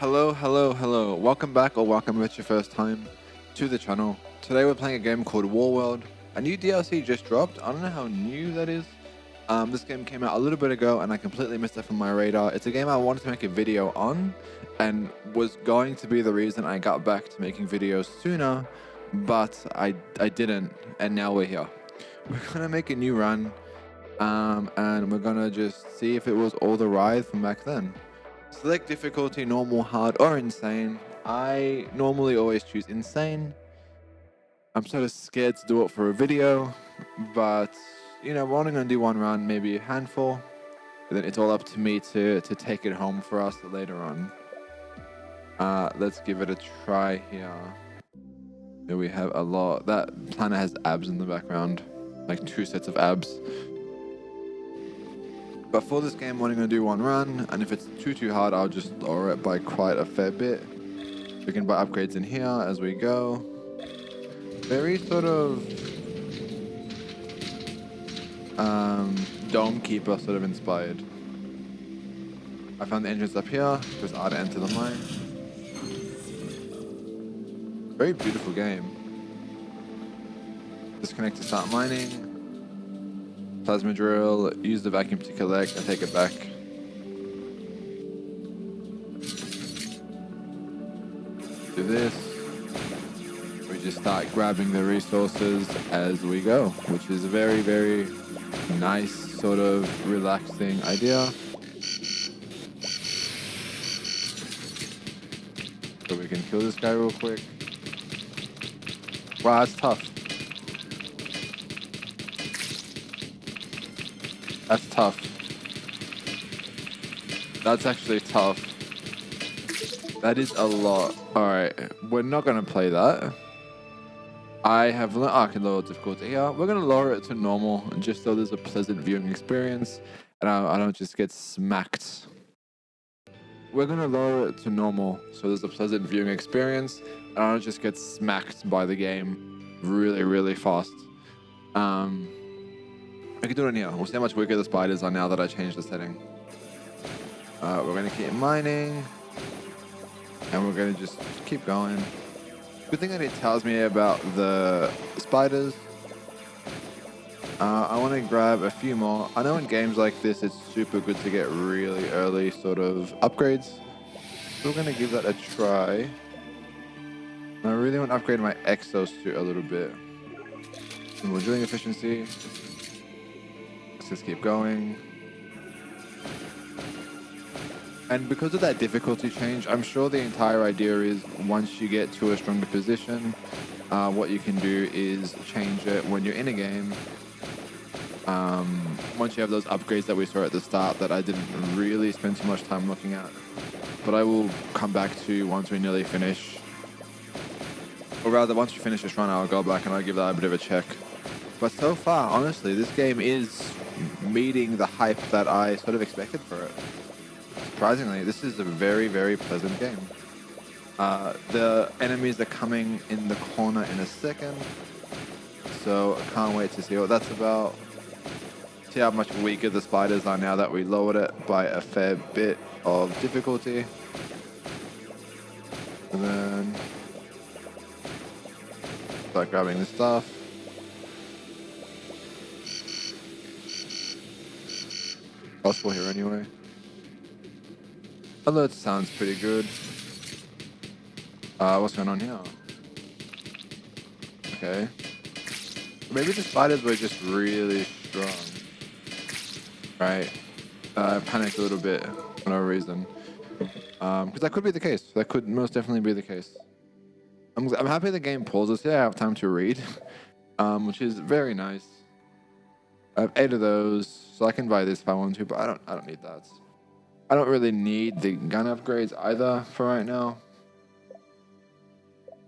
Hello. Welcome back or welcome if it's your first time to the channel. Today we're playing a game called Warworld. A new DLC just dropped. I don't know how new that is. This game came out a little bit ago and I completely missed it from my radar. It's a game I wanted to make a video on and was going to be the reason I got back to making videos sooner, but I didn't, and now we're here. We're gonna make a new run, and we're gonna just see if it was all the ride from back then. Select difficulty, normal, hard, or insane. I normally always choose insane. I'm sort of scared to do it for a video, but we're only gonna do one run, maybe a handful. And then it's all up to me to take it home for us later on. Let's give it a try here. Here we have a lot. That planet has abs in the background, like 2 sets of abs. But for this game, I'm only going to do one run, and if it's too hard, I'll just lower it by quite a fair bit. We can buy upgrades in here as we go. Very sort of Dome Keeper sort of inspired. I found the entrance up here. Press R to enter the mine. Very beautiful game. Disconnect to start mining. Plasma drill, use the vacuum to collect and take it back. Do this. We just start grabbing the resources as we go, which is a very nice, sort of relaxing idea. So we can kill this guy real quick. Wow, that's tough. That's tough. That's actually tough. That is a lot. Alright, we're not going to play that. I have I can lower difficulty here. We're going to lower it to normal, just so there's a pleasant viewing experience, and I don't just get smacked. We're going to lower it to normal, so there's a pleasant viewing experience, and I don't just get smacked by the game really fast. I can do it in here. We'll see how much weaker the spiders are now that I changed the setting. We're going to keep mining. And we're going to just keep going. Good thing that it tells me about the spiders. I want to grab a few more. I know in games like this, it's super good to get really early sort of upgrades. So we're going to give that a try. And I really want to upgrade my exosuit a little bit. And we're doing efficiency. Let's just keep going. And because of that difficulty change, I'm sure the entire idea is once you get to a stronger position, what you can do is change it when you're in a game. Once you have those upgrades that we saw at the start that I didn't really spend too much time looking at. But I will come back to once we nearly finish. Or rather, once we finish this run, I'll go back and I'll give that a bit of a check. But so far, honestly, this game is meeting the hype that I sort of expected for it. Surprisingly, this is a very pleasant game. The enemies are coming in the corner in a second, so I can't wait to see what that's about. See how much weaker the spiders are now that we lowered it by a fair bit of difficulty. And then start grabbing the stuff. Possible here anyway. Alert sounds pretty good. What's going on here? Okay. Maybe the spiders were just really strong. Right. I panicked a little bit for no reason. Because that could be the case. That could most definitely be the case. I'm happy the game pauses here. I have time to read. Which is very nice. I have 8 of those, so I can buy this if I want to, but I don't need that. I don't really need the gun upgrades either for right now.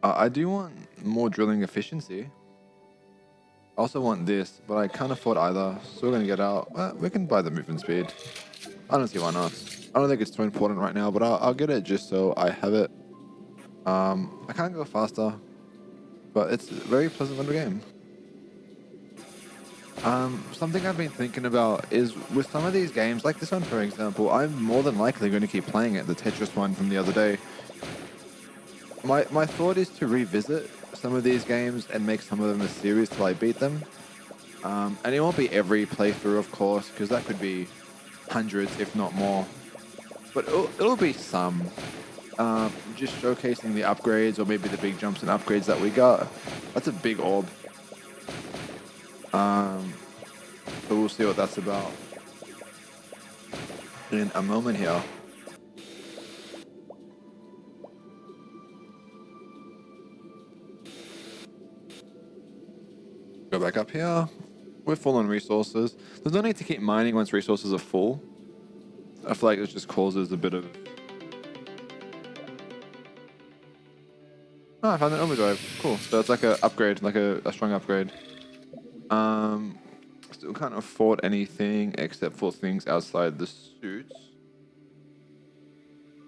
I do want more drilling efficiency. I also want this, but I can't afford either, so we're going to get out. Well, we can buy the movement speed. I don't see why not. I don't think it's too important right now, but I'll get it just so I have it. I can't go faster, but it's a very pleasant little game. Something I've been thinking about is with some of these games, like this one for example, I'm more than likely going to keep playing it, the Tetris one from the other day. My thought is to revisit some of these games and make some of them a series till I beat them. And it won't be every playthrough, of course, because that could be hundreds, if not more. But it'll be some. Just showcasing the upgrades or maybe the big jumps and upgrades that we got. That's a big orb. So we'll see what that's about in a moment here. Go back up here. We're full on resources. There's no need to keep mining once resources are full. I feel like it just causes a bit of... Oh, I found an overdrive. Cool. So it's like a upgrade, like a strong upgrade. Still can't afford anything except for things outside the suits.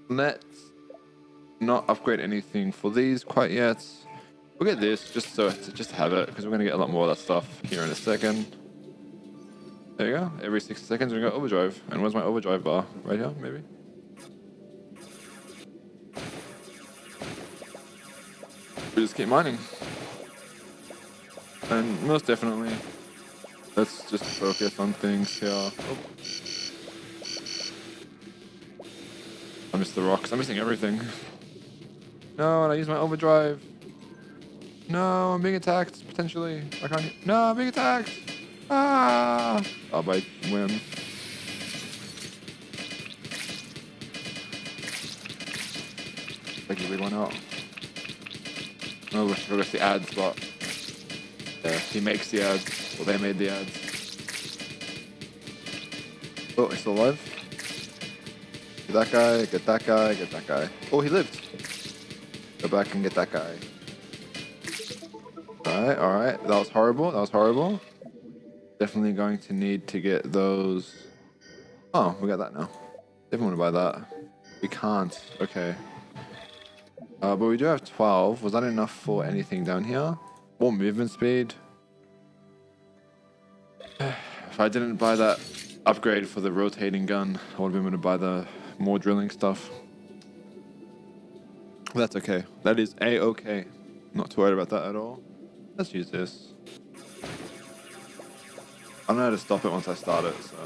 Let's not upgrade anything for these quite yet. We'll get this just to have it, because we're going to get a lot more of that stuff here in a second. There you go. Every 60 seconds we got overdrive. And where's my overdrive bar? Right here, maybe? We just keep mining. And most definitely, let's just focus on things here. Oh. I missed the rocks. I'm missing everything. No, and I use my overdrive. No, I'm being attacked, potentially. I can't... No, I'm being attacked! Ah! Oh, by whim. Take the big one out. Oh, I forgot the ads, but... Yeah, he makes the ads. Well, they made the ads. Oh, he's still alive. Get that guy, get that guy, get that guy. Oh, he lived. Go back and get that guy. Alright, alright. That was horrible. That was horrible. Definitely going to need to get those. Oh, we got that now. Definitely want to buy that. We can't. Okay. But we do have 12. Was that enough for anything down here? More movement speed. If I didn't buy that upgrade for the rotating gun, I would have been able to buy the more drilling stuff. That's okay. That is a-okay. Not too worried about that at all. Let's use this. I don't know how to stop it once I start it, so...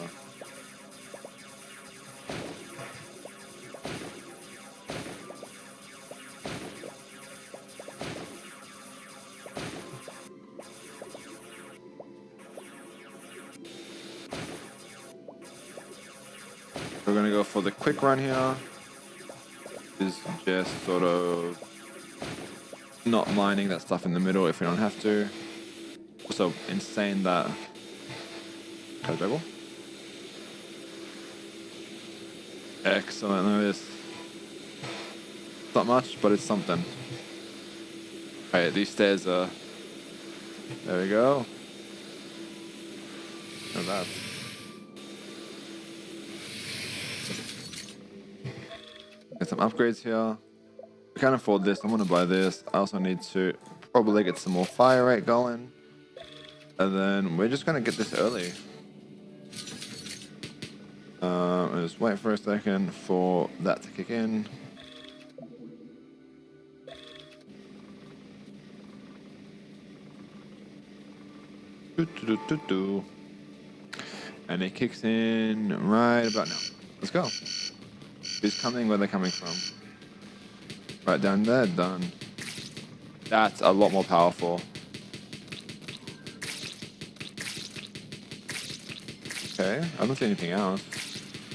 We're gonna go for the quick run here. Is just sort of not mining that stuff in the middle if we don't have to. Also insane that... Can I juggle? Excellent, look at this. Not much, but it's something. Alright, these stairs are... There we go. Look at that. Get some upgrades here. We can't afford this. I'm gonna buy this. I also need to probably get some more fire rate going. And then we're just gonna get this early. Just wait for a second for that to kick in. And it kicks in right about now. Let's go. Who's coming? Where they're coming from? Right down there, done. That's a lot more powerful. Okay, I don't see anything else.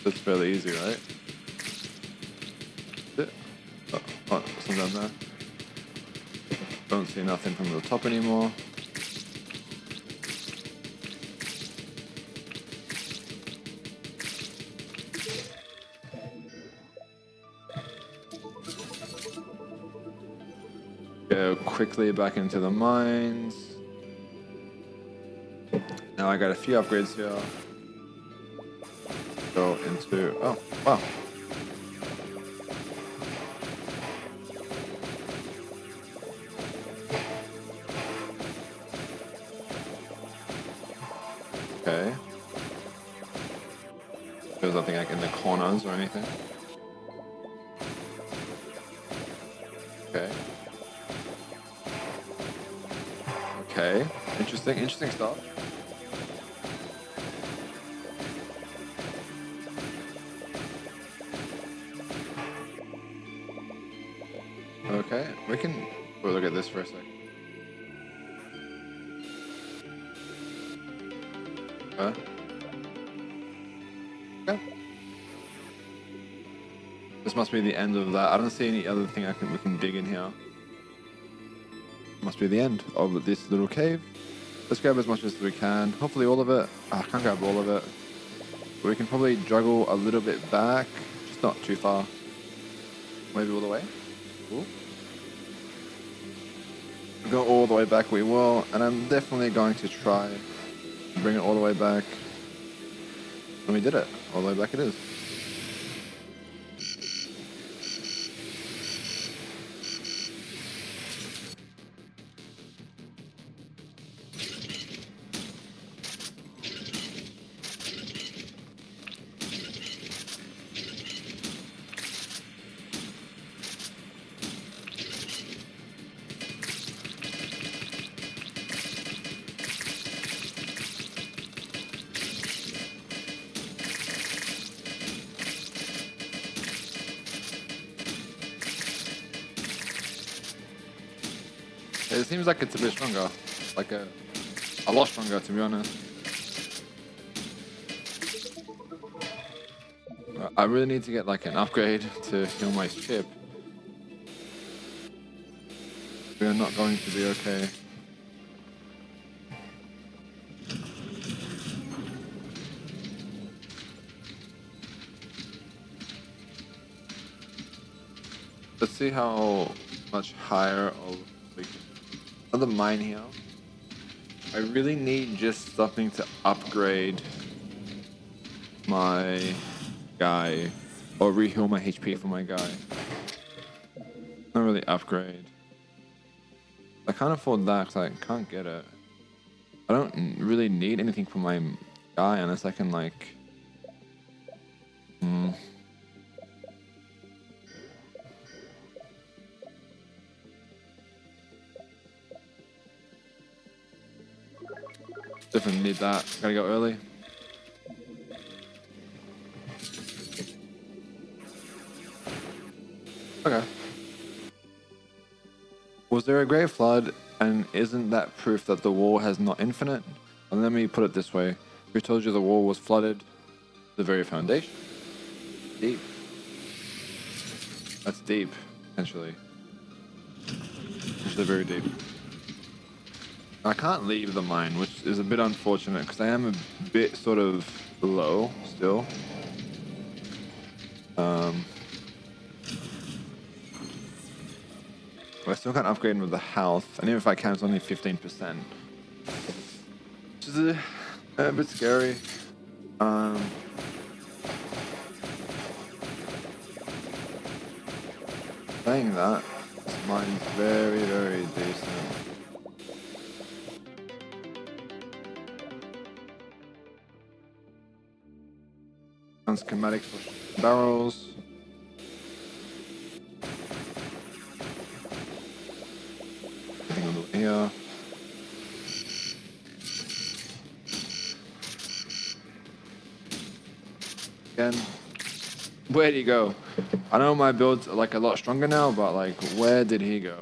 That's fairly easy, right? Oh, something down there. Don't see nothing from the top anymore. Go quickly back into the mines. Now I got a few upgrades here. Go into... Oh, wow. Okay. There's nothing like in the corners or anything. Okay. Okay. Interesting stuff. Okay, we can look at this for a sec. Okay. This must be the end of that. I don't see any other thing we can dig in here. Must be the end of this little cave. Let's grab as much as we can. Hopefully all of it. I can't grab all of it. But we can probably juggle a little bit back. Just not too far. Maybe all the way. Cool. Go all the way back we will. And I'm definitely going to try and bring it all the way back. And we did it. All the way back it is. It seems like it's a bit stronger, like a lot stronger, to be honest. I really need to get like an upgrade to heal my ship. We are not going to be okay. Let's see how much higher of another mine here. I really need just something to upgrade my guy or re-heal my HP for my guy. Not really upgrade. I can't afford that because I can't get it. I don't really need anything for my guy unless I can like... Definitely need that. Gotta go early. Okay. Was there a great flood, and isn't that proof that the wall has not infinite? And let me put it this way. Who told you the wall was flooded? The very foundation. Deep. That's deep, potentially. Actually very deep. I can't leave the mine, which is a bit unfortunate because I am a bit sort of low still. But I still can't upgrade with the health, and even if I can, it's only 15%. Which is a bit scary. Saying that, this mine's very, very decent. Schematics for barrels. Anything over here. Again, where'd he go? I know my build's like a lot stronger now, but like, where did he go?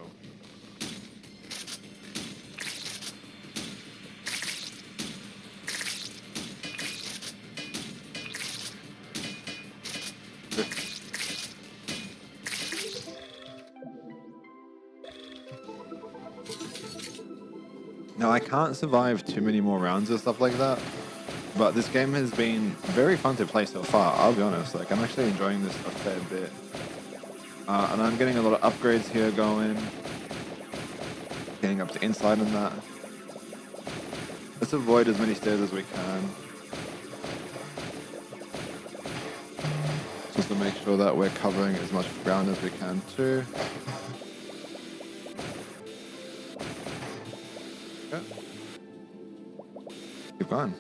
Now, I can't survive too many more rounds or stuff like that, but this game has been very fun to play so far, I'll be honest. Like, I'm actually enjoying this a fair bit. And I'm getting a lot of upgrades here going. Getting up to inside and that. Let's avoid as many stairs as we can. Just to make sure that we're covering as much ground as we can too. Okay. Keep going.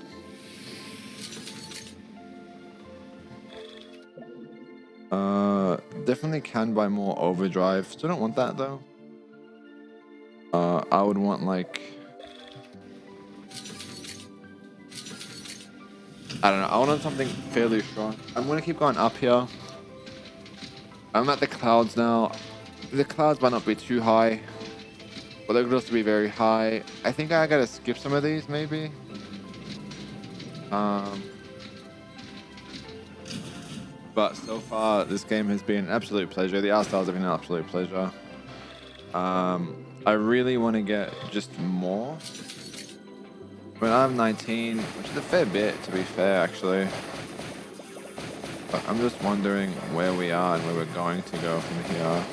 Definitely can buy more overdrive. Still don't want that though. I would want like, I don't know. I want something fairly strong. I'm gonna keep going up here. I'm at the clouds now. The clouds might not be too high, but they could also be very high. I think I gotta skip some of these maybe. But so far this game has been an absolute pleasure. The art styles have been an absolute pleasure. I really want to get just more. But I'm 19, which is a fair bit to be fair actually. But I'm just wondering where we are and where we're going to go from here.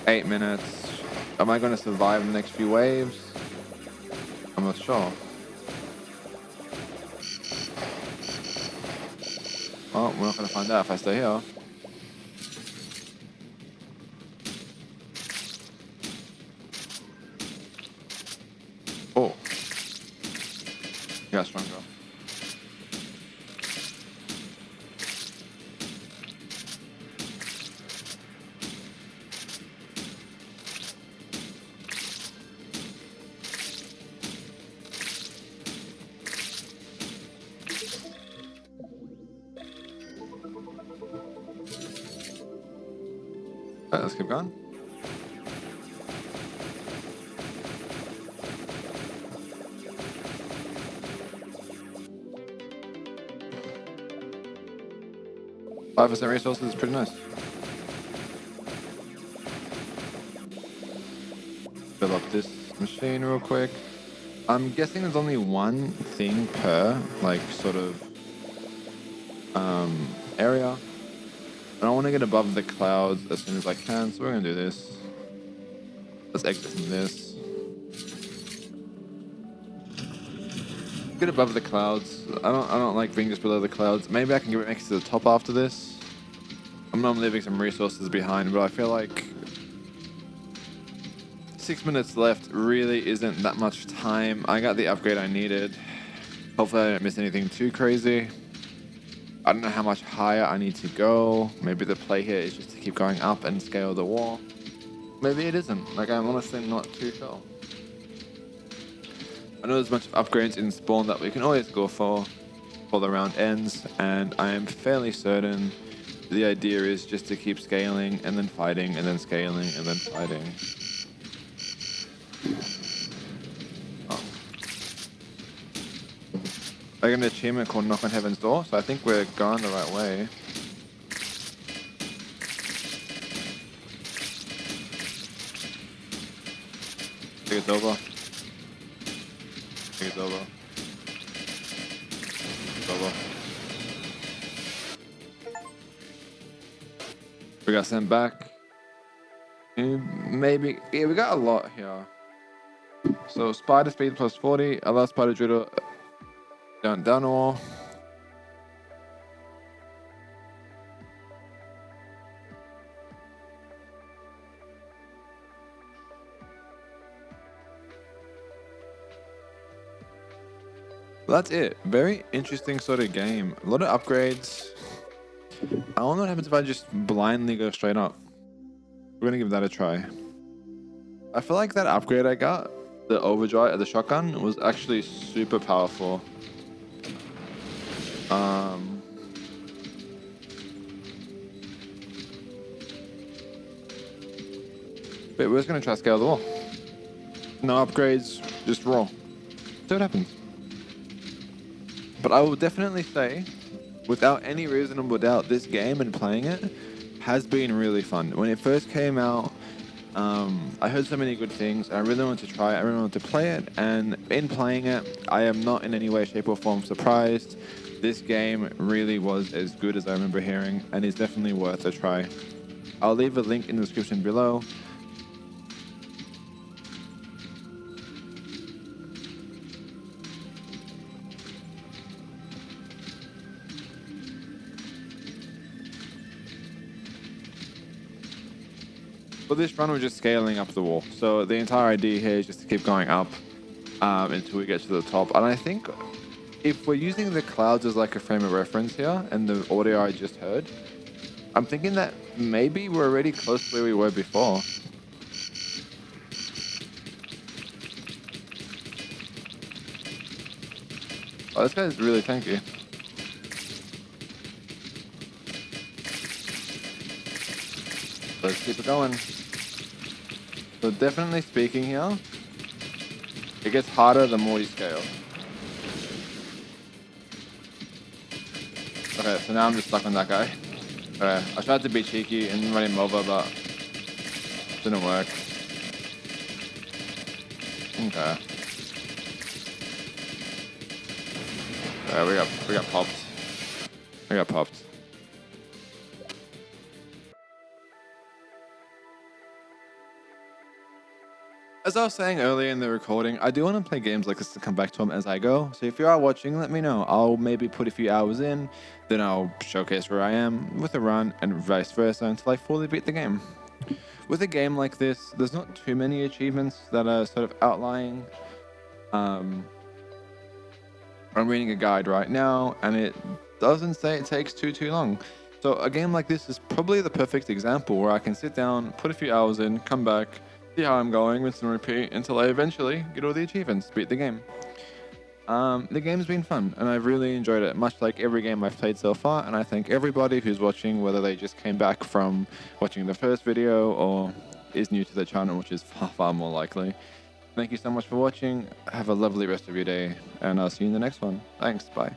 8 minutes. Am I going to survive the next few waves? I'm not sure. Oh, we're not going to find out if I stay here. Oh. He got stronger. Alright, let's keep going. Five percent resources is pretty nice. Fill up this machine real quick. I'm guessing there's only one thing per like sort of area. And I want to get above the clouds as soon as I can, so we're gonna do this. Let's exit from this. Get above the clouds. I don't like being just below the clouds. Maybe I can get next to the top after this. I'm leaving some resources behind, but I feel like 6 minutes left really isn't that much time. I got the upgrade I needed. Hopefully I don't miss anything too crazy. I don't know how much higher I need to go. Maybe the play here is just to keep going up and scale the wall. Maybe it isn't. Like, I'm honestly not too sure. I know there's a bunch of upgrades in spawn that we can always go for before the round ends, and I am fairly certain the idea is just to keep scaling and then fighting and then scaling and then fighting. Oh. I got an achievement called Knock on Heaven's Door, so I think we're going the right way. I think it's over. I think it's over. It's over. We got sent back. Maybe. Yeah, we got a lot here. So spider speed plus 40. Allow spider drill down all. Well, that's it. Very interesting sort of game. A lot of upgrades. I don't know what happens if I just blindly go straight up. We're gonna give that a try. I feel like that upgrade I got, the overdrive, the shotgun, was actually super powerful. But we're just gonna try to scale the wall. No upgrades, just raw. See what happens. But I will definitely say, without any reasonable doubt, this game and playing it has been really fun. When it first came out, I heard so many good things. I really wanted to try it. I really wanted to play it. And in playing it, I am not in any way, shape, or form surprised. This game really was as good as I remember hearing, and is definitely worth a try. I'll leave a link in the description below. But this run, we're just scaling up the wall. So the entire idea here is just to keep going up until we get to the top. And I think if we're using the clouds as like a frame of reference here and the audio I just heard, I'm thinking that maybe we're already close to where we were before. Oh, this guy's really tanky. Let's keep it going. So definitely speaking here, it gets harder the more you scale. Okay, so now I'm just stuck on that guy. Okay, I tried to be cheeky and run him over, but it didn't work. Okay. We got popped. We got popped. As I was saying earlier in the recording, I do want to play games like this to come back to them as I go. So if you are watching, let me know. I'll maybe put a few hours in, then I'll showcase where I am with a run and vice versa until I fully beat the game. With a game like this, there's not too many achievements that are sort of outlying. I'm reading a guide right now, and it doesn't say it takes too long. So a game like this is probably the perfect example where I can sit down, put a few hours in, come back, see how I'm going, rinse and repeat until I eventually get all the achievements, beat the game. The game's been fun, and I've really enjoyed it, much like every game I've played so far, and I thank everybody who's watching, whether they just came back from watching the first video or is new to the channel, which is far more likely. Thank you so much for watching. Have a lovely rest of your day, and I'll see you in the next one. Thanks, bye.